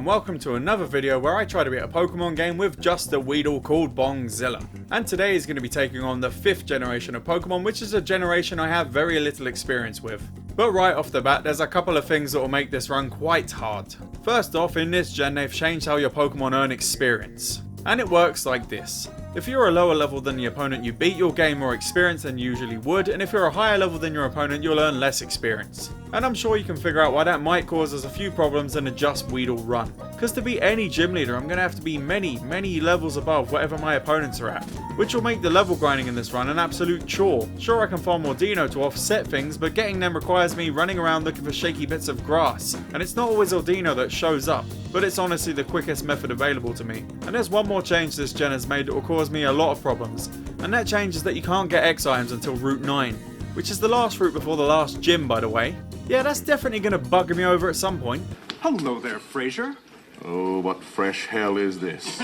and welcome to another video where I try to beat a Pokemon game with just a Weedle called Bongzilla. And today is going to be taking on the 5th generation of Pokemon, which is a generation I have very little experience with. But right off the bat, there's a couple of things that will make this run quite hard. First off, in this gen they've changed how your Pokemon earn experience. And it works like this. If you're a lower level than the opponent you beat, you'll gain more experience than you usually would, and if you're a higher level than your opponent, you'll earn less experience. And I'm sure you can figure out why that might cause us a few problems in a just Weedle run. Because to beat any gym leader, I'm going to have to be many levels above whatever my opponents are at, which will make the level grinding in this run an absolute chore. Sure, I can farm more Dino to offset things, but getting them requires me running around looking for shaky bits of grass, and it's not always Dino that shows up, but it's honestly the quickest method available to me. And there's one more change this gen has made that will cause me a lot of problems, and that change is that you can't get X items until Route 9, which is the last route before the last gym, by the way. Yeah, that's definitely going to bug me over at some point. Hello there, Fraser. Oh, what fresh hell is this?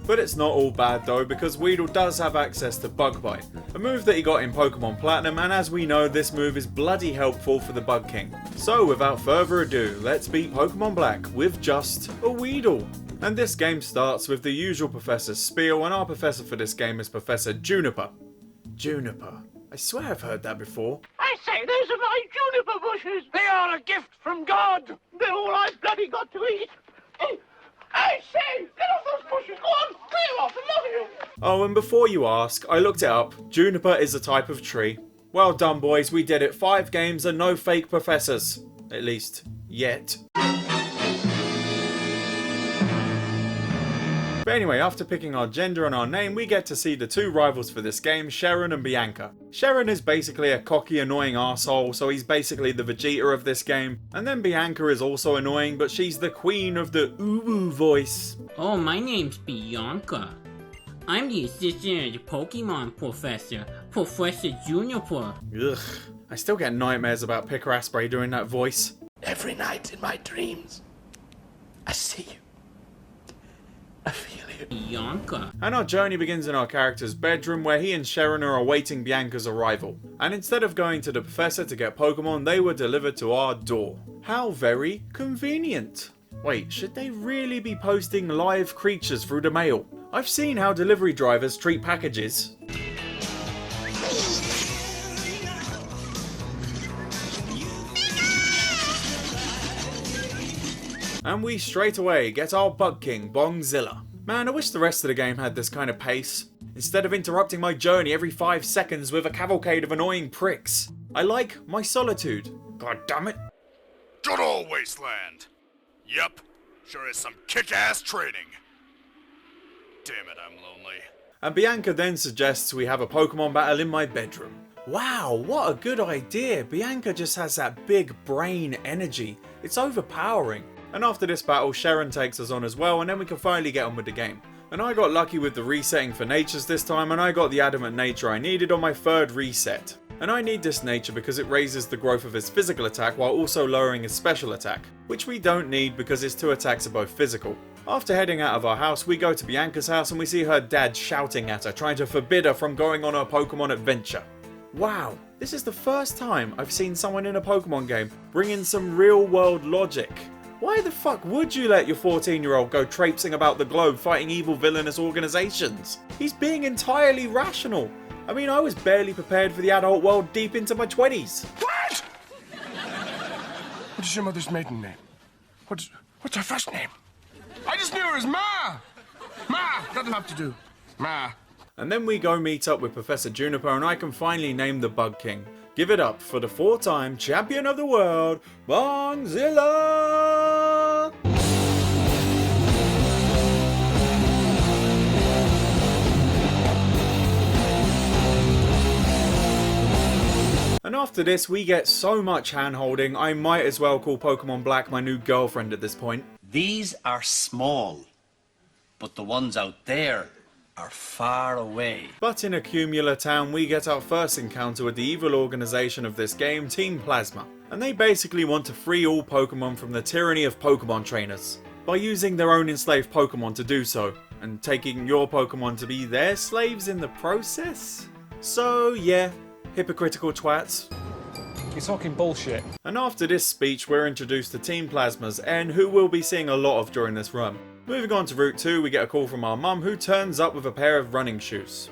But it's not all bad though, because Weedle does have access to Bug Bite, a move that he got in Pokemon Platinum, and as we know, this move is bloody helpful for the Bug King. So without further ado, let's beat Pokemon Black with just a Weedle. And this game starts with the usual Professor Spiel, and our professor for this game is Professor Juniper. Juniper. I swear I've heard that before. I say, those are my juniper bushes. They are a gift from God. They're all I've bloody got to eat. I say, get off those bushes. Go on, clear off, I love you. Oh, and before you ask, I looked it up. Juniper is a type of tree. Well done, boys. We did it. 5 games and no fake professors. At least, yet. But anyway, after picking our gender and our name, we get to see the 2 rivals for this game, Sharon and Bianca. Sharon is basically a cocky, annoying arsehole, so he's basically the Vegeta of this game. And then Bianca is also annoying, but she's the queen of the ooh voice. Oh, my name's Bianca. I'm the assistant of the Pokemon Professor, Professor Juniper. Ugh, I still get nightmares about Pickerasbury doing that voice. Every night in my dreams, I see you. I feel you. Bianca. And our journey begins in our character's bedroom, where he and Sharon are awaiting Bianca's arrival. And instead of going to the professor to get Pokemon, they were delivered to our door. How very convenient. Wait, should they really be posting live creatures through the mail? I've seen how delivery drivers treat packages. And we straight away get our Bug King, Bongzilla. Man, I wish the rest of the game had this kind of pace. Instead of interrupting my journey every 5 seconds with a cavalcade of annoying pricks. I like my solitude. God damn it. Good old wasteland. Yep, sure is some kick-ass training. Damn it, I'm lonely. And Bianca then suggests we have a Pokemon battle in my bedroom. Wow, what a good idea. Bianca just has that big brain energy. It's overpowering. And after this battle, Sharon takes us on as well, and then we can finally get on with the game. And I got lucky with the resetting for natures this time, and I got the adamant nature I needed on my 3rd reset. And I need this nature because it raises the growth of his physical attack while also lowering his special attack, which we don't need because his 2 attacks are both physical. After heading out of our house, we go to Bianca's house and we see her dad shouting at her, trying to forbid her from going on her Pokemon adventure. Wow, this is the first time I've seen someone in a Pokemon game bring in some real world logic. Why the fuck would you let your 14-year-old go traipsing about the globe fighting evil villainous organizations? He's being entirely rational. I mean, I was barely prepared for the adult world deep into my 20s. What? What is your mother's maiden name? What's her first name? I just knew her as Ma! Ma! That'll have to do. Ma. And then we go meet up with Professor Juniper and I can finally name the Bug King. Give it up for the 4-time champion of the world, Bongzilla! And after this, we get so much hand-holding, I might as well call Pokemon Black my new girlfriend at this point. These are small, but the ones out there are far away. But in Accumula Town, we get our first encounter with the evil organisation of this game, Team Plasma. And they basically want to free all Pokemon from the tyranny of Pokemon trainers, by using their own enslaved Pokemon to do so, and taking your Pokemon to be their slaves in the process? So yeah, hypocritical twats. You're talking bullshit. And after this speech, we're introduced to Team Plasma's N, who we'll be seeing a lot of during this run. Moving on to Route 2, we get a call from our mum, who turns up with a pair of running shoes.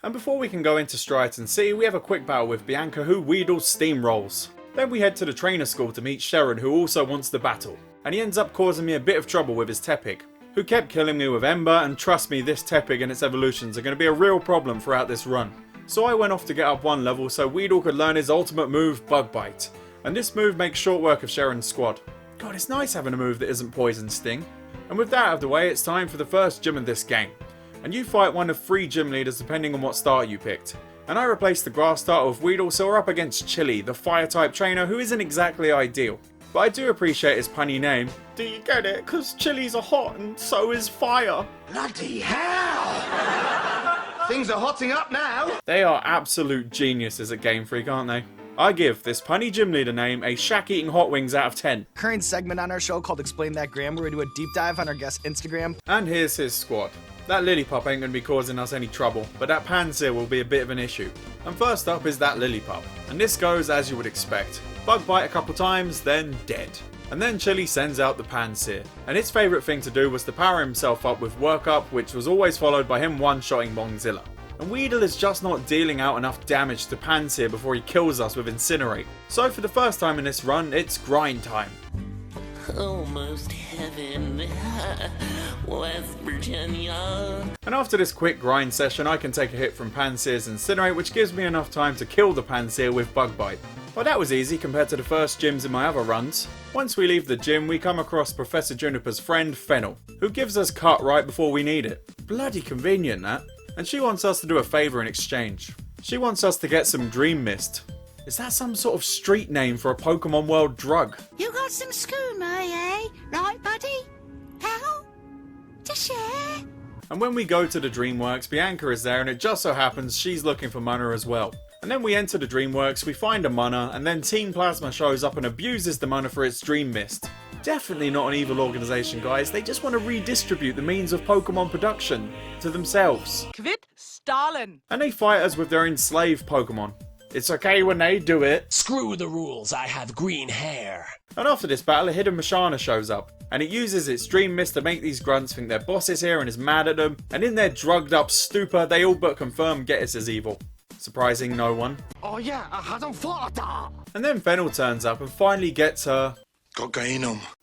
And before we can go into Striaton City, we have a quick battle with Bianca, who Weedle steamrolls. Then we head to the trainer school to meet Sharon, who also wants the battle. And he ends up causing me a bit of trouble with his Tepig, who kept killing me with Ember, and trust me, this Tepig and its evolutions are going to be a real problem throughout this run. So I went off to get up one level so Weedle could learn his ultimate move, Bug Bite. And this move makes short work of Sharon's squad. God, it's nice having a move that isn't Poison Sting. And with that out of the way, it's time for the first gym of this game. And you fight one of 3 gym leaders depending on what starter you picked. And I replaced the grass starter with Weedle, so we're up against Chili, the fire type trainer, who isn't exactly ideal. But I do appreciate his punny name. Do you get it? Cause chilies are hot and so is fire. Bloody hell! Things are hotting up now. They are absolute geniuses at Game Freak, aren't they? I give this punny gym leader name a shack eating hot wings out of 10. Current segment on our show called Explain That Gram, where we do a deep dive on our guest Instagram. And here's his squad. That Lillipup ain't going to be causing us any trouble, but that Pansear will be a bit of an issue. And first up is that Lillipup, and this goes as you would expect. Bug bite a couple times, then dead. And then Chili sends out the Pansear, and its favourite thing to do was to power himself up with Work Up, which was always followed by him one-shotting Bongzilla. And Weedle is just not dealing out enough damage to Pansear before he kills us with Incinerate. So for the first time in this run, it's grind time. Almost heaven, West Virginia. And after this quick grind session, I can take a hit from Pansear's Incinerate, which gives me enough time to kill the Pansear with Bug Bite. Well, that was easy compared to the first gyms in my other runs. Once we leave the gym, we come across Professor Juniper's friend, Fennel, who gives us cut right before we need it. Bloody convenient, that. And she wants us to do a favour in exchange. She wants us to get some Dream Mist. Is that some sort of street name for a Pokemon World drug? You got some skooma, eh? Right, buddy? How? To share? And when we go to the Dreamworks, Bianca is there, and it just so happens she's looking for mana as well. And then we enter the Dreamworks, we find a mana, and then Team Plasma shows up and abuses the mana for its Dream Mist. Definitely not an evil organisation, guys. They just want to redistribute the means of Pokemon production to themselves. Quit Stalin! And they fight us with their enslaved Pokemon. It's okay when they do it. Screw the rules, I have green hair. And after this battle, a hidden Mashana shows up, and it uses its Dream Mist to make these grunts think their boss is here and is mad at them, and in their drugged up stupor, they all but confirm Getis is evil. Surprising no one. Oh yeah, I hadn't thought of that. And then Fennel turns up and finally gets her.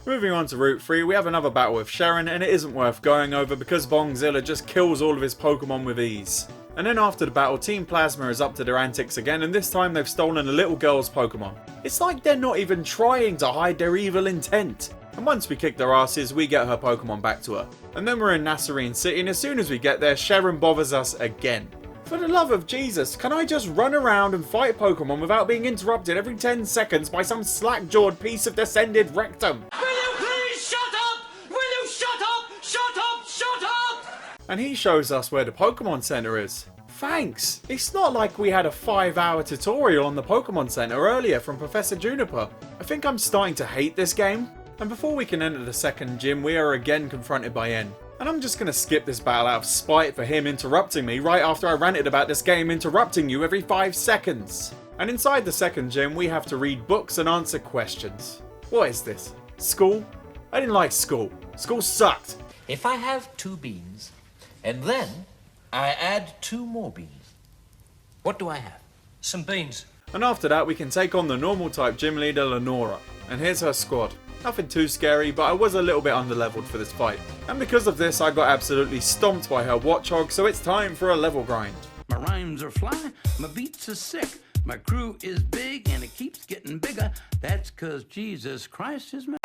Moving on to Route 3, we have another battle with Sharon, and it isn't worth going over because Bongzilla just kills all of his Pokemon with ease. And then after the battle, Team Plasma is up to their antics again, and this time they've stolen a little girl's Pokemon. It's like they're not even trying to hide their evil intent. And once we kick their asses, we get her Pokemon back to her. And then we're in Nazarene City, and as soon as we get there, Sharon bothers us again. For the love of Jesus, can I just run around and fight Pokemon without being interrupted every 10 seconds by some slack-jawed piece of descended rectum? Will you please shut up? Will you shut up? Shut up! Shut up! And he shows us where the Pokemon Center is. Thanks! It's not like we had a 5-hour tutorial on the Pokemon Center earlier from Professor Juniper. I think I'm starting to hate this game. And before we can enter the second gym, we are again confronted by N. And I'm just going to skip this battle out of spite for him interrupting me right after I ranted about this game interrupting you every 5 seconds. And inside the second gym, we have to read books and answer questions. What is this? School? I didn't like school. School sucked. If I have 2 beans, and then I add 2 more beans, what do I have? Some beans. And after that, we can take on the normal type gym leader, Leonora. And here's her squad. Nothing too scary, but I was a little bit underleveled for this fight. And because of this, I got absolutely stomped by her Watchog, so it's time for a level grind. My rhymes are fly, my beats are sick, my crew is big and it keeps getting bigger. That's 'cause Jesus Christ is my...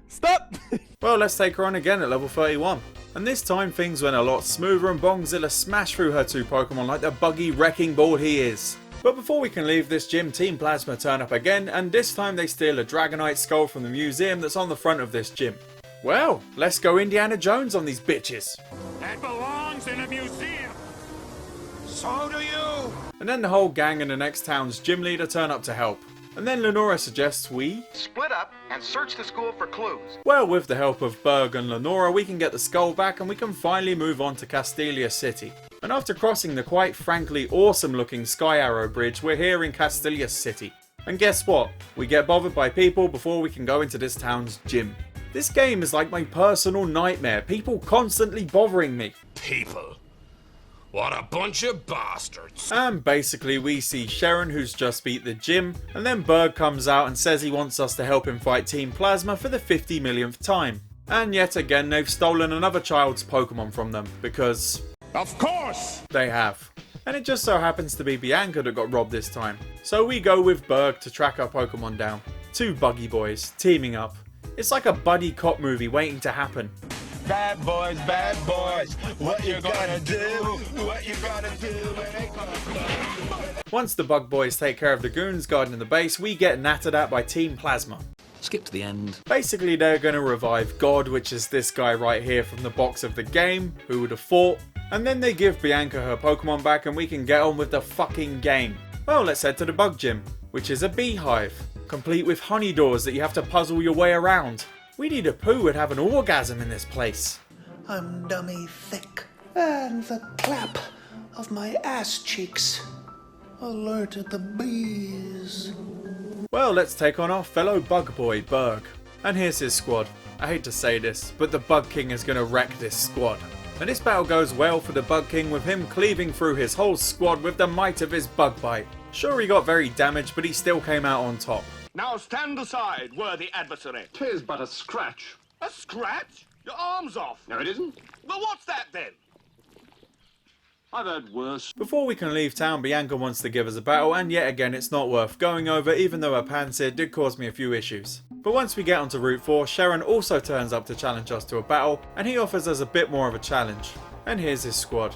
Stop! Well, let's take her on again at level 31. And this time things went a lot smoother and Bongzilla smashed through her 2 Pokemon like the buggy wrecking ball he is. But before we can leave this gym, Team Plasma turn up again, and this time they steal a Dragonite skull from the museum that's on the front of this gym. Well, let's go Indiana Jones on these bitches. That belongs in a museum. So do you. And then the whole gang and the next town's gym leader turn up to help. And then Leonora suggests we split up and search the school for clues. Well, with the help of Burk and Leonora, we can get the skull back and we can finally move on to Castelia City. And after crossing the quite frankly awesome looking Sky Arrow Bridge, we're here in Castilla City. And guess what? We get bothered by people before we can go into this town's gym. This game is like my personal nightmare, people constantly bothering me. People. What a bunch of bastards. And basically we see Sharon, who's just beat the gym, and then Burk comes out and says he wants us to help him fight Team Plasma for the 50 millionth time. And yet again they've stolen another child's Pokemon from them, because... Of course! They have. And it just so happens to be Bianca that got robbed this time. So we go with Burk to track our Pokemon down. Two buggy boys, teaming up. It's like a buddy cop movie waiting to happen. Bad boys, what you gonna do? What you gonna do when they come? Once the bug boys take care of the goons guarding the base, we get nattered at by Team Plasma. Skip to the end. Basically they're gonna revive God, which is this guy right here from the box of the game, who would have fought, and then they give Bianca her Pokemon back and we can get on with the fucking game. Well, let's head to the bug gym, which is a beehive, complete with honey doors that you have to puzzle your way around. Weedy the Pooh would have an orgasm in this place. I'm dummy thick, and the clap of my ass cheeks alerted the bees. Well, let's take on our fellow bug boy, Burk. And here's his squad. I hate to say this, but the Bug King is going to wreck this squad. And this battle goes well for the Bug King, with him cleaving through his whole squad with the might of his bug bite. Sure, he got very damaged, but he still came out on top. Now stand aside, worthy adversary. 'Tis but a scratch. A scratch? Your arm's off. No, it isn't. Well, what's that then? I've heard worse. Before we can leave town, Bianca wants to give us a battle, and yet again it's not worth going over, even though her Pansear did cause me a few issues. But once we get onto Route 4, Sharon also turns up to challenge us to a battle, and he offers us a bit more of a challenge. And here's his squad.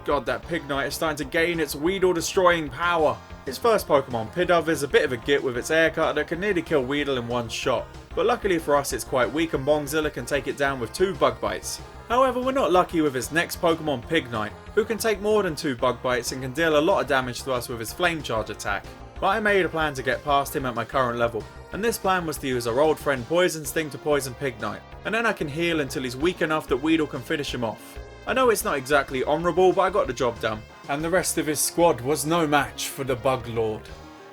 God, that Pignite is starting to gain its Weedle destroying power. His first Pokemon, Pidove, is a bit of a git with its air cutter that can nearly kill Weedle in one shot. But luckily for us it's quite weak and Bongzilla can take it down with 2 bug bites. However, we're not lucky with his next Pokemon, Pignite, who can take more than 2 bug bites and can deal a lot of damage to us with his Flame Charge attack. But I made a plan to get past him at my current level, and this plan was to use our old friend Poison Sting to poison Pignite, and then I can heal until he's weak enough that Weedle can finish him off. I know it's not exactly honourable, but I got the job done. And the rest of his squad was no match for the Bug Lord.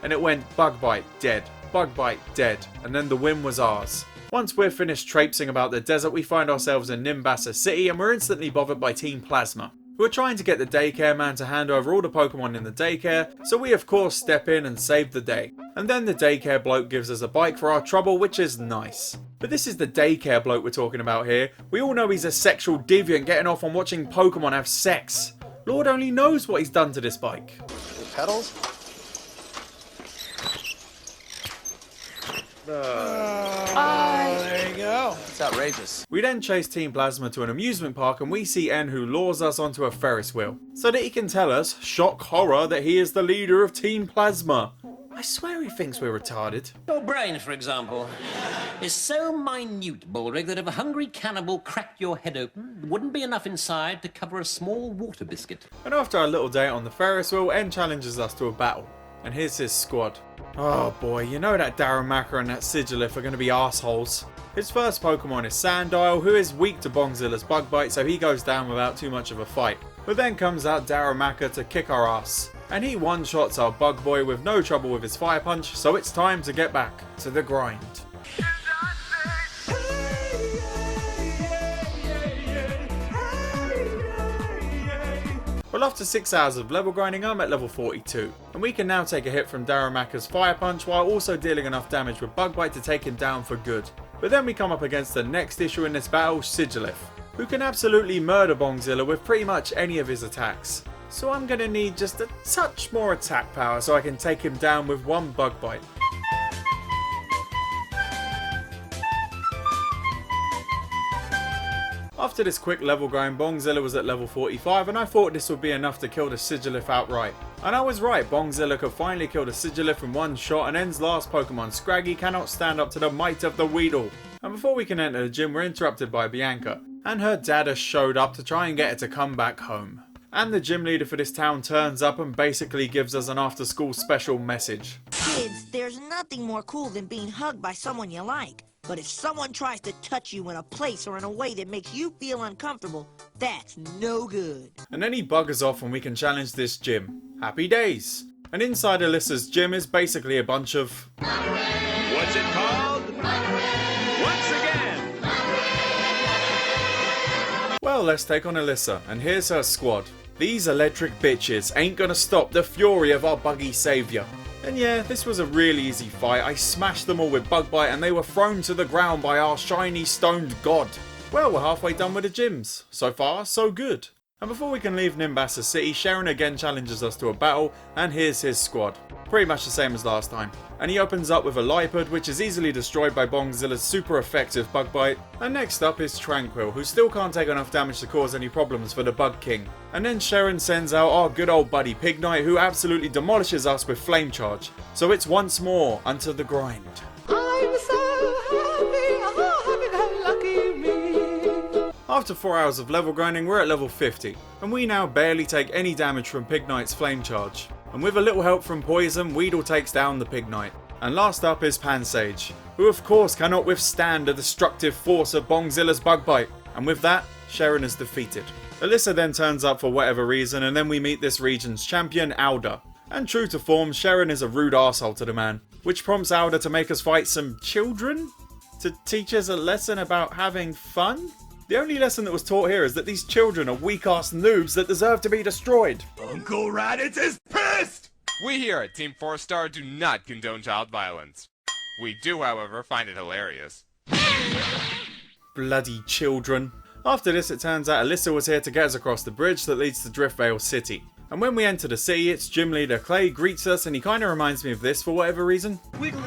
And it went Bug Bite, dead, Bug Bite, dead, and then the win was ours. Once we're finished traipsing about the desert, we find ourselves in Nimbasa City and we're instantly bothered by Team Plasma, who are trying to get the daycare man to hand over all the Pokemon in the daycare, so we of course step in and save the day. And then the daycare bloke gives us a bike for our trouble, which is nice. But this is the daycare bloke we're talking about here. We all know he's a sexual deviant getting off on watching Pokemon have sex. Lord only knows what he's done to this bike. The pedals? There you go. It's outrageous. We then chase Team Plasma to an amusement park and we see N, who lures us onto a Ferris wheel, so that he can tell us, shock horror, that he is the leader of Team Plasma. I swear he thinks we're retarded. Your brain, for example, is so minute, Baldrick, that if a hungry cannibal cracked your head open, there wouldn't be enough inside to cover a small water biscuit. And after our little day on the Ferris wheel, N challenges us to a battle. And here's his squad. Oh boy, you know that Darumaka and that Sigilif are going to be assholes. His first Pokemon is Sandile, who is weak to Bongzilla's bug bite, so he goes down without too much of a fight. But then comes out Darumaka to kick our ass. And he one-shots our bug boy with no trouble with his fire punch, so it's time to get back to the grind. Well, after 6 hours of level grinding, I'm at level 42, and we can now take a hit from Darumaka's fire punch while also dealing enough damage with bug bite to take him down for good. But then we come up against the next issue in this battle, Sigilif, who can absolutely murder Bongzilla with pretty much any of his attacks. So I'm gonna need just a touch more attack power so I can take him down with 1 bug bite. After this quick level going, Bongzilla was at level 45 and I thought this would be enough to kill the Sigilif outright. And I was right, Bongzilla could finally kill the Sigilif in 1 shot, and N's last Pokemon, Scraggy, cannot stand up to the might of the Weedle. And before we can enter the gym, we're interrupted by Bianca, and her dad has showed up to try and get her to come back home. And the gym leader for this town turns up and basically gives us an after school special message. Kids, there's nothing more cool than being hugged by someone you like. But if someone tries to touch you in a place or in a way that makes you feel uncomfortable, That's no good. And then he buggers off and we can challenge this gym. Happy days. And inside Alyssa's gym is basically a bunch of... What's it called? Once again! Well, let's take on Alyssa, and here's her squad. These electric bitches ain't gonna stop the fury of our buggy saviour. And yeah, this was a really easy fight. I smashed them all with bug bite and they were thrown to the ground by our shiny stoned god. Well, we're halfway done with the gyms. So far, so good. And before we can leave Nimbasa City, Sharon again challenges us to a battle, and here's his squad. Pretty much the same as last time. And he opens up with a Lipard, which is easily destroyed by Bongzilla's super effective bug bite. And next up is Tranquil, who still can't take enough damage to cause any problems for the Bug King. And then Sharon sends out our good old buddy Pig Knight, who absolutely demolishes us with Flame Charge. So it's once more unto the grind. I'm so happy, oh, lucky me. After 4 hours of level grinding, we're at level 50, and we now barely take any damage from Pig Knight's Flame Charge. And with a little help from Poison, Weedle takes down the Pig Knight. And last up is Pansage, who of course cannot withstand the destructive force of Bongzilla's Bug Bite. And with that, Sharon is defeated. Alyssa then turns up for whatever reason, and then we meet this region's champion, Alda. And true to form, Sharon is a rude arsehole to the man, which prompts Alda to make us fight some children? To teach us a lesson about having fun? The only lesson that was taught here is that these children are weak-ass noobs that deserve to be destroyed. Uncle Raditz is pissed! We here at Team 4-Star do not condone child violence. We do, however, find it hilarious. Bloody children. After this, it turns out Alyssa was here to get us across the bridge that leads to Driftvale City. And when we enter the city, its gym leader Clay greets us, and he kinda reminds me of this for whatever reason.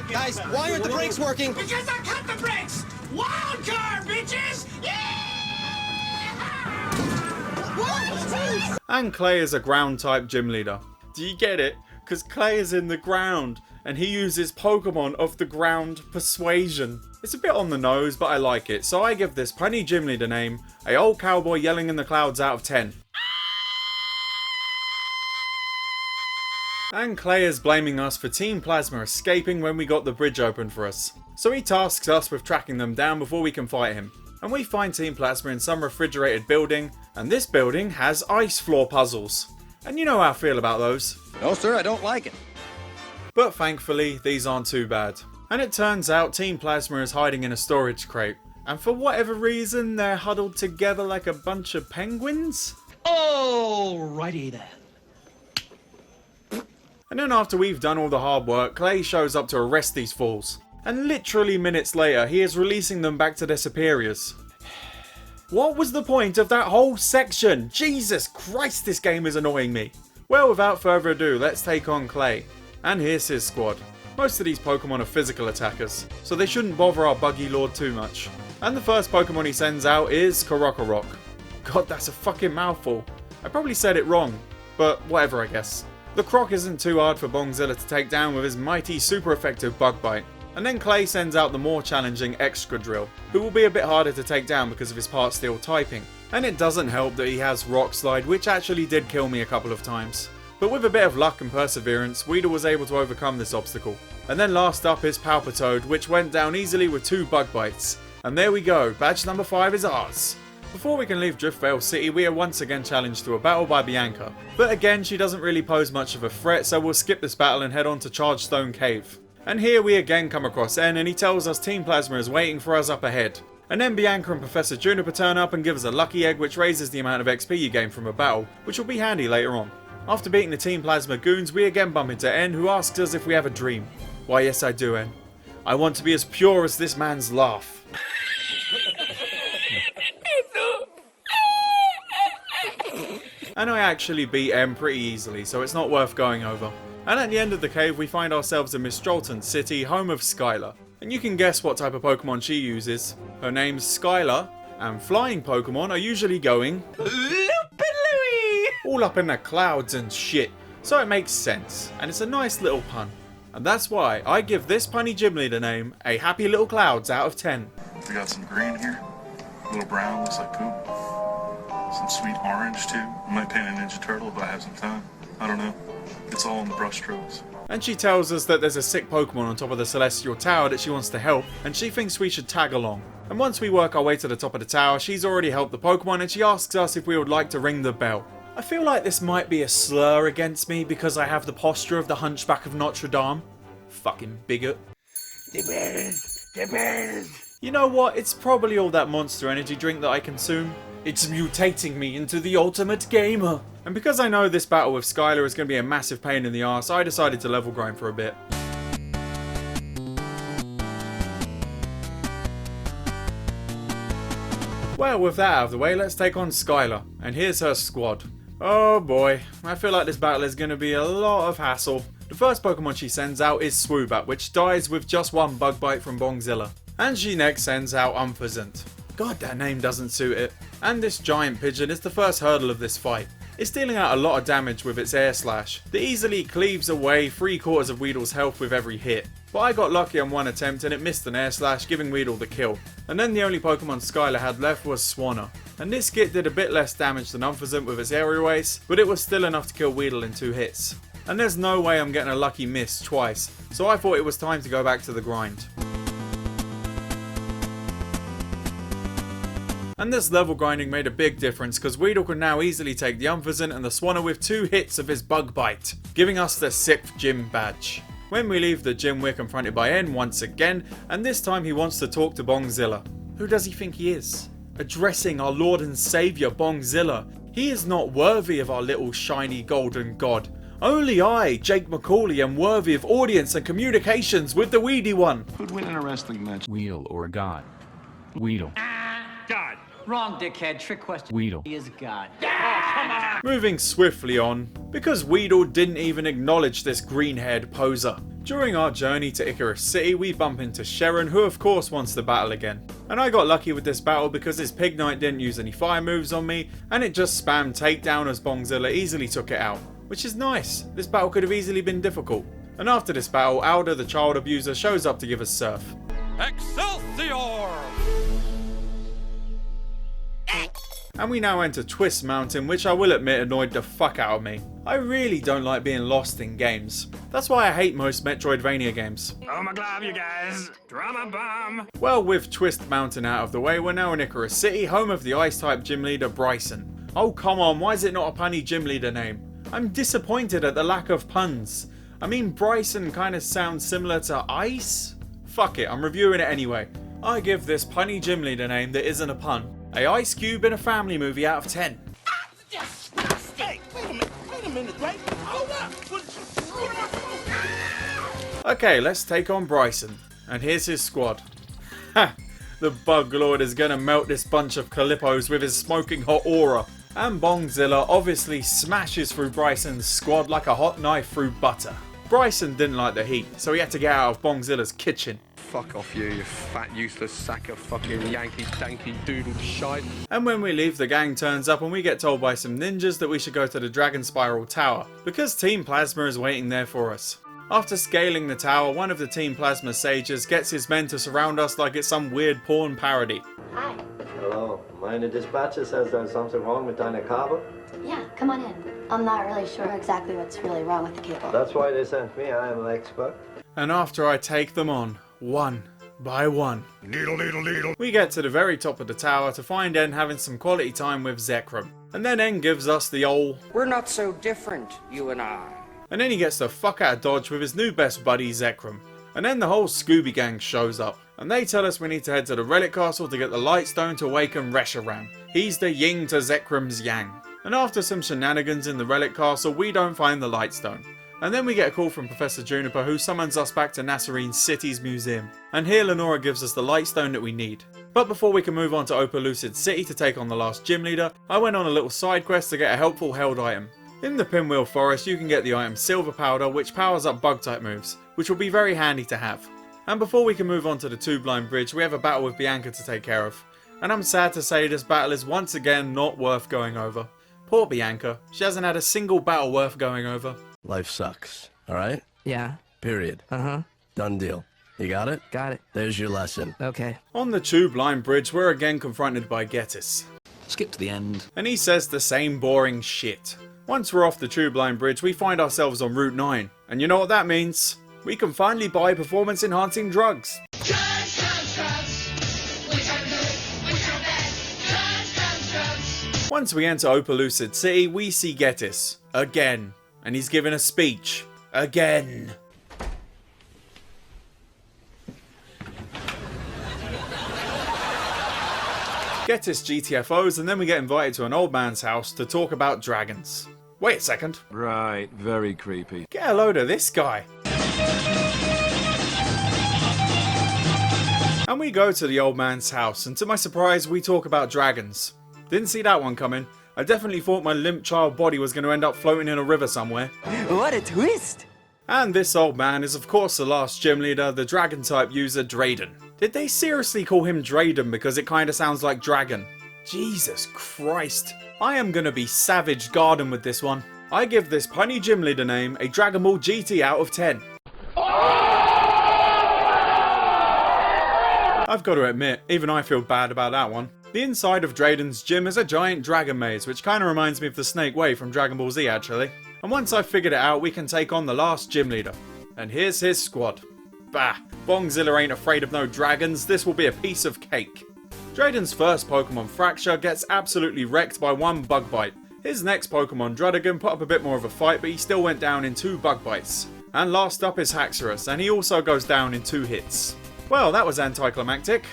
Guys, why aren't the brakes working? Because I cut the brakes! Wild card, bitches! Yeah! What? And Clay is a ground type gym leader. Do you get it? Because Clay is in the ground, and he uses Pokemon of the ground Persuasion. It's a bit on the nose, but I like it, so I give this punny gym leader name a old cowboy yelling in the clouds out of 10. And Clay is blaming us for Team Plasma escaping when we got the bridge open for us. So he tasks us with tracking them down before we can fight him. And we find Team Plasma in some refrigerated building, and this building has ice floor puzzles. And you know how I feel about those. No sir, I don't like it. But thankfully, these aren't too bad. And it turns out Team Plasma is hiding in a storage crate. And for whatever reason, they're huddled together like a bunch of penguins? Alrighty then. And then after we've done all the hard work, Clay shows up to arrest these fools. And literally minutes later, he is releasing them back to their superiors. What was the point of that whole section? Jesus Christ, this game is annoying me. Well, without further ado, let's take on Clay. And here's his squad. Most of these Pokemon are physical attackers, so they shouldn't bother our buggy lord too much. And the first Pokemon he sends out is Korokorok. God, that's a fucking mouthful. I probably said it wrong, but whatever I guess. The Croc isn't too hard for Bongzilla to take down with his mighty super effective bug bite. And then Clay sends out the more challenging Excadrill, who will be a bit harder to take down because of his part steel typing. And it doesn't help that he has Rock Slide, which actually did kill me a couple of times. But with a bit of luck and perseverance, Weedle was able to overcome this obstacle. And then last up is Palpitoad, which went down easily with 2 bug bites. And there we go, badge number 5 is ours. Before we can leave Driftvale City, we are once again challenged to a battle by Bianca. But again, she doesn't really pose much of a threat, so we'll skip this battle and head on to Chargestone Cave. And here we again come across N, and he tells us Team Plasma is waiting for us up ahead. And then Bianca and Professor Juniper turn up and give us a lucky egg, which raises the amount of XP you gain from a battle, which will be handy later on. After beating the Team Plasma goons, we again bump into N, who asks us if we have a dream. Why yes I do, N. I want to be as pure as this man's laugh. And I actually beat M pretty easily, so it's not worth going over. And at the end of the cave, we find ourselves in Miss Jolton's city, home of Skylar. And you can guess what type of Pokemon she uses. Her name's Skylar, and flying Pokemon are usually going Loopin' all up in the clouds and shit. So it makes sense, and it's a nice little pun. And that's why I give this punny gym leader name a happy little clouds out of 10. We got some green here. A little brown, looks like poop. Some sweet orange, too. I might paint a Ninja Turtle if I have some time. I don't know. It's all in the brushstrokes. And she tells us that there's a sick Pokemon on top of the Celestial Tower that she wants to help, and she thinks we should tag along. And once we work our way to the top of the tower, she's already helped the Pokemon and she asks us if we would like to ring the bell. I feel like this might be a slur against me because I have the posture of the Hunchback of Notre Dame. Fucking bigot. The bells! The bells! You know what? It's probably all that Monster Energy drink that I consume. It's mutating me into the ultimate gamer. And because I know this battle with Skylar is going to be a massive pain in the arse, I decided to level grind for a bit. Well, with that out of the way, let's take on Skylar. And here's her squad. Oh boy, I feel like this battle is going to be a lot of hassle. The first Pokemon she sends out is Swoobat, which dies with just one bug bite from Bongzilla. And she next sends out Unfazant. God, that name doesn't suit it. And this giant pigeon is the first hurdle of this fight. It's dealing out a lot of damage with its air slash that easily cleaves away 3/4 of Weedle's health with every hit. But I got lucky on one attempt and it missed an air slash, giving Weedle the kill. And then the only Pokemon Skylar had left was Swanna. And this Git did a bit less damage than Unfazant with its aerial ace, but it was still enough to kill Weedle in 2 hits. And there's no way I'm getting a lucky miss twice, so I thought it was time to go back to the grind. And this level grinding made a big difference because Weedle could now easily take the Unfazant and the Swanna with 2 hits of his bug bite, giving us the 6th gym badge. When we leave the gym, we're confronted by N once again, and this time he wants to talk to Bongzilla. Who does he think he is? Addressing our Lord and Saviour Bongzilla. He is not worthy of our little shiny golden god. Only I, Jake Macaulay, am worthy of audience and communications with the Weedy one. Who'd win in a wrestling match? Wheel or God? Weedle. God. Wrong, dickhead. Trick question. Weedle. He is God. Moving swiftly on, because Weedle didn't even acknowledge this green-haired poser. During our journey to Icarus City, we bump into Sharon, who of course wants to battle again. And I got lucky with this battle because his Pig Knight didn't use any fire moves on me, and it just spammed takedown as Bongzilla easily took it out. Which is nice. This battle could have easily been difficult. And after this battle, Alda the child abuser shows up to give us Surf. Excelsior! And we now enter Twist Mountain, which I will admit annoyed the fuck out of me. I really don't like being lost in games. That's why I hate most Metroidvania games. Oh my god, you guys! Drama bomb! Well, with Twist Mountain out of the way, we're now in Icarus City, home of the Ice-type gym leader Bryson. Oh come on, why is it not a punny gym leader name? I'm disappointed at the lack of puns. I mean, Bryson kind of sounds similar to Ice? Fuck it, I'm reviewing it anyway. I give this punny gym leader name that isn't a pun a Ice Cube in a family movie out of 10. Hey, wait a minute, right? Hold up! Okay, let's take on Bryson. And here's his squad. Ha! The Bug Lord is gonna melt this bunch of Calippos with his smoking hot aura. And Bongzilla obviously smashes through Bryson's squad like a hot knife through butter. Bryson didn't like the heat, so he had to get out of Bongzilla's kitchen. Fuck off you fat useless sack of fucking Yankee danky doodle shite. And when we leave, the gang turns up and we get told by some ninjas that we should go to the Dragon Spiral Tower, because Team Plasma is waiting there for us. After scaling the tower, one of the Team Plasma sages gets his men to surround us like it's some weird porn parody. Hi. Hello. Meine dispatcher says there's something wrong with deine Kabel. Yeah, come on in. I'm not really sure exactly what's really wrong with the cable. That's why they sent me. I am an expert. And after I take them on, one by one, we get to the very top of the tower to find En having some quality time with Zekrom. And then En gives us the old "We're not so different, you and I." And then he gets the fuck out of Dodge with his new best buddy Zekrom. And then the whole Scooby gang shows up. And they tell us we need to head to the Relic Castle to get the Light Stone to awaken Reshiram. He's the yin to Zekrom's yang. And after some shenanigans in the Relic Castle, we don't find the Light Stone. And then we get a call from Professor Juniper, who summons us back to Nasserine City's museum. And here Leonora gives us the Light Stone that we need. But before we can move on to Opelucid City to take on the last gym leader, I went on a little side quest to get a helpful held item. In the Pinwheel Forest you can get the item Silver Powder, which powers up bug type moves, which will be very handy to have. And before we can move on to the Two Blind Bridge, we have a battle with Bianca to take care of. And I'm sad to say this battle is once again not worth going over. Poor Bianca, she hasn't had a single battle worth going over. Life sucks, alright? Yeah. Period. Uh-huh. Done deal. You got it? Got it. There's your lesson. Okay. On the Two Blind Bridge, we're again confronted by Getis. skip to the end. And he says the same boring shit. Once we're off the tube line bridge, we find ourselves on Route 9. And you know what that means? We can finally buy performance enhancing drugs. Drugs, drugs, drugs. Which are good, which are bad. Drugs, drugs, drugs. Once we enter Opelucid City, we see Getis. Again. And he's giving a speech. Again. Getis GTFOs, and then we get invited to an old man's house to talk about dragons. Wait a second. Right, very creepy. Get a load of this guy. And we go to the old man's house, and to my surprise, we talk about dragons. Didn't see that one coming. I definitely thought my limp child body was going to end up floating in a river somewhere. What a twist! And this old man is of course the last gym leader, the dragon type user Drayden. Did they seriously call him Drayden because it kinda sounds like dragon? Jesus Christ. I am gonna be Savage Garden with this one. I give this punny gym leader name a Dragon Ball GT out of 10. I've got to admit, even I feel bad about that one. The inside of Drayden's gym is a giant dragon maze, which kinda reminds me of the Snake Way from Dragon Ball Z actually. And once I've figured it out, we can take on the last gym leader. And here's his squad. Bah, Bongzilla ain't afraid of no dragons, this will be a piece of cake. Drayden's first Pokemon, Fracture, gets absolutely wrecked by one bug bite. His next Pokemon, Drudigan, put up a bit more of a fight, but he still went down in 2 bug bites. And last up is Haxorus, and he also goes down in 2 hits. Well, that was anticlimactic.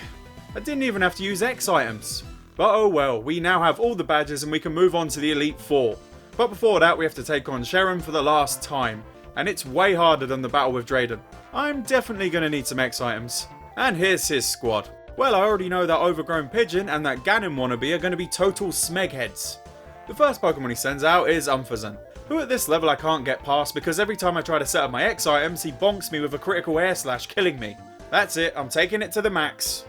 I didn't even have to use X items. But oh well, we now have all the badges and we can move on to the Elite Four. But before that, we have to take on Sharon for the last time. And it's way harder than the battle with Drayden. I'm definitely going to need some X items. And here's his squad. Well, I already know that Overgrown Pigeon and that Ganon wannabe are going to be total smegheads. The first Pokemon he sends out is Umphazen, who at this level I can't get past because every time I try to set up my X items, he bonks me with a critical air slash, killing me. That's it, I'm taking it to the max.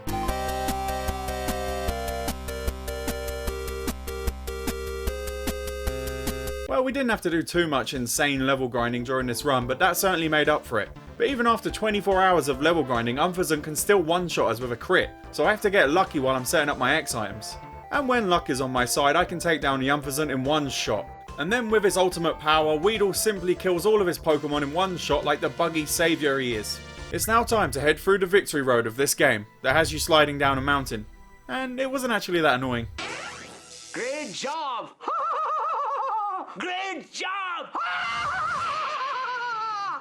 Well, we didn't have to do too much insane level grinding during this run, but that certainly made up for it. But even after 24 hours of level grinding, Umphazen can still one-shot us with a crit, so I have to get lucky while I'm setting up my X items. And when luck is on my side, I can take down the Umphazen in one shot. And then with his ultimate power, Weedle simply kills all of his Pokemon in one shot like the buggy saviour he is. It's now time to head through the victory road of this game, that has you sliding down a mountain. And it wasn't actually that annoying. Great job! Great job!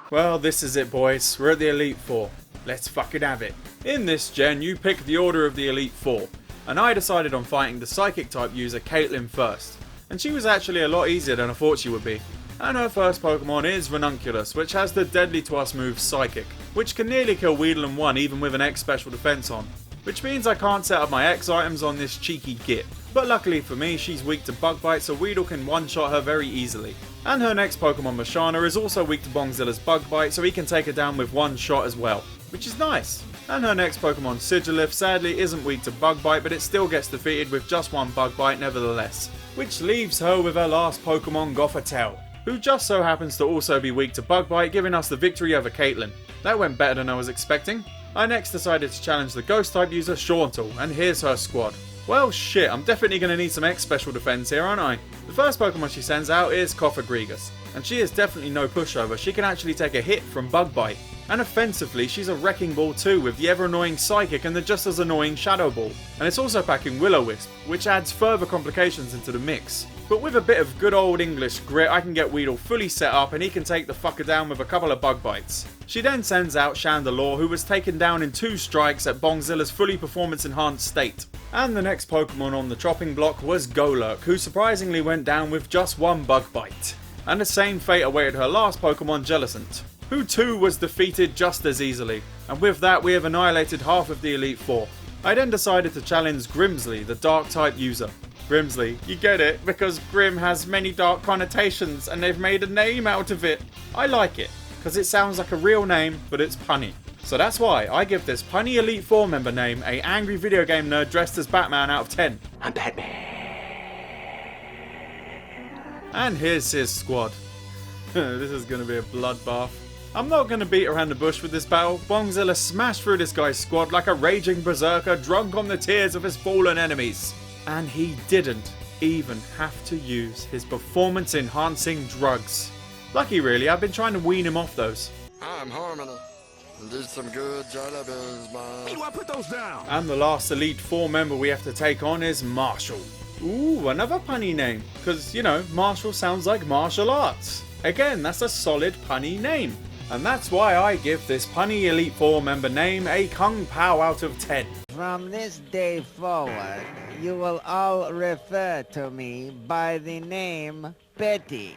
Well, this is it boys, we're at the Elite Four. Let's fucking have it. In this gen, you pick the order of the Elite Four, and I decided on fighting the Psychic type user Caitlyn first. And she was actually a lot easier than I thought she would be. And her first Pokemon is Ranunculus, which has the deadly to us move Psychic, which can nearly kill Weedle in one even with an X special defense on. Which means I can't set up my X items on this cheeky git. But luckily for me, she's weak to Bug Bite, so Weedle can one-shot her very easily. And her next Pokemon, Mashana, is also weak to Bongzilla's Bug Bite, so he can take her down with one shot as well. Which is nice. And her next Pokemon, Sigilif, sadly isn't weak to Bug Bite, but it still gets defeated with just one Bug Bite nevertheless. Which leaves her with her last Pokemon, Gothitelle, who just so happens to also be weak to Bug Bite, giving us the victory over Caitlyn. That went better than I was expecting. I next decided to challenge the Ghost type user, Shauntal, and here's her squad. Well shit, I'm definitely going to need some X special defense here, aren't I? The first Pokemon she sends out is Cofagrigus, and she is definitely no pushover, she can actually take a hit from Bug Bite. And offensively, she's a Wrecking Ball too, with the ever annoying Psychic and the just as annoying Shadow Ball. And it's also packing Will-O-Wisp, which adds further complications into the mix. But with a bit of good old English grit, I can get Weedle fully set up and he can take the fucker down with a couple of Bug Bites. She then sends out Chandelure, who was taken down in 2 strikes at Bongzilla's fully performance enhanced state. And the next Pokemon on the chopping block was Golurk, who surprisingly went down with just 1 Bug Bite. And the same fate awaited her last Pokemon, Jellicent, who too was defeated just as easily. And with that, we have annihilated half of the Elite Four. I then decided to challenge Grimsley, the Dark type user. Grimsley, you get it, because Grim has many dark connotations and they've made a name out of it. I like it, because it sounds like a real name, but it's punny. So that's why I give this punny Elite Four member name a angry video game nerd dressed as Batman out of 10. I'm Batman. And here's his squad. This is going to be a bloodbath. I'm not going to beat around the bush with this battle. Bongzilla smashed through this guy's squad like a raging berserker drunk on the tears of his fallen enemies. And he didn't even have to use his performance enhancing drugs. Lucky really, I've been trying to wean him off those. I'm Harmony. Did some good jollies, man. Hey, do I put those down? And the last Elite Four member we have to take on is Marshall. Ooh, another punny name. Because, you know, Marshall sounds like martial arts. Again, that's a solid punny name. And that's why I give this punny Elite Four member name a Kung Pao out of 10. From this day forward, you will all refer to me by the name Betty.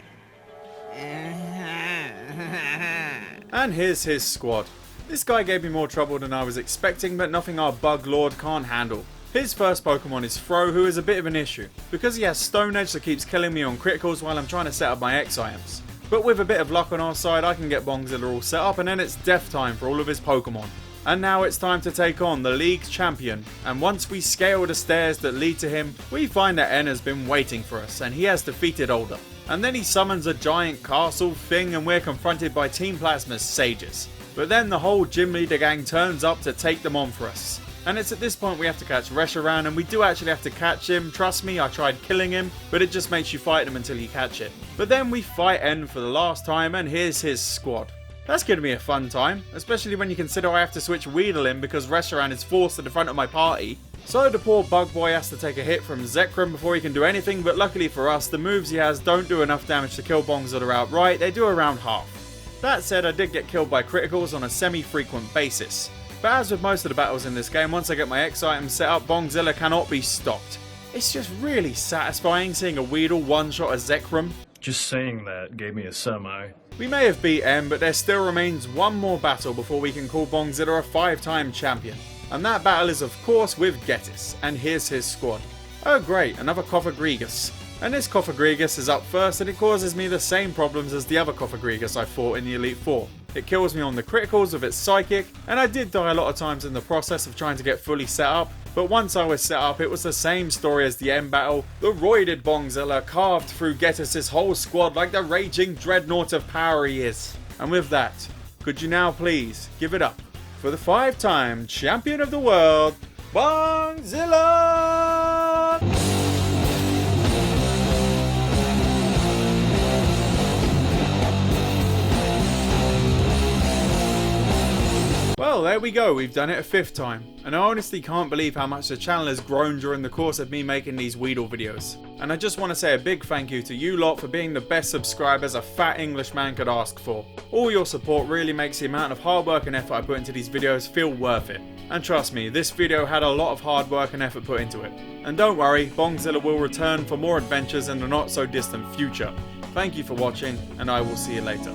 And here's his squad. This guy gave me more trouble than I was expecting, but nothing our bug lord can't handle. His first Pokemon is Fro, who is a bit of an issue, because he has Stone Edge that keeps killing me on criticals while I'm trying to set up my X-Items. But with a bit of luck on our side, I can get Bongzilla all set up, and then it's death time for all of his Pokemon. And now it's time to take on the league's champion, and once we scale the stairs that lead to him, we find that N has been waiting for us, and he has defeated Older. And then he summons a giant castle thing, and we're confronted by Team Plasma's sages. But then the whole gym leader gang turns up to take them on for us. And it's at this point we have to catch Reshiram, and we do actually have to catch him. Trust me, I tried killing him, but it just makes you fight him until you catch it. But then we fight N for the last time, and here's his squad. That's going to be a fun time, especially when you consider I have to switch Weedle in because Reshiram is forced to the front of my party. So the poor bug boy has to take a hit from Zekrom before he can do anything, but luckily for us, the moves he has don't do enough damage to kill Bongzilla outright, they do around half. That said, I did get killed by criticals on a semi-frequent basis. But as with most of the battles in this game, once I get my X-Items set up, Bongzilla cannot be stopped. It's just really satisfying seeing a Weedle one-shot a Zekrom. Just saying that gave me a semi. We may have beat M, but there still remains one more battle before we can call Bongzilla a 5-time champion. And that battle is of course with Getis, and here's his squad. Oh great, another Cofagrigus. And this Cofagrigus is up first, and it causes me the same problems as the other Cofagrigus I fought in the Elite Four. It kills me on the criticals with its Psychic, and I did die a lot of times in the process of trying to get fully set up, but once I was set up it was the same story as the end battle. The roided Bongzilla carved through Getis' whole squad like the raging dreadnought of power he is. And with that, could you now please give it up for the 5-time champion of the world, Bongzilla! Well, there we go, we've done it a 5th time, and I honestly can't believe how much the channel has grown during the course of me making these Weedle videos. And I just want to say a big thank you to you lot for being the best subscribers a fat Englishman could ask for. All your support really makes the amount of hard work and effort I put into these videos feel worth it. And trust me, this video had a lot of hard work and effort put into it. And don't worry, Bongzilla will return for more adventures in the not so distant future. Thank you for watching, and I will see you later.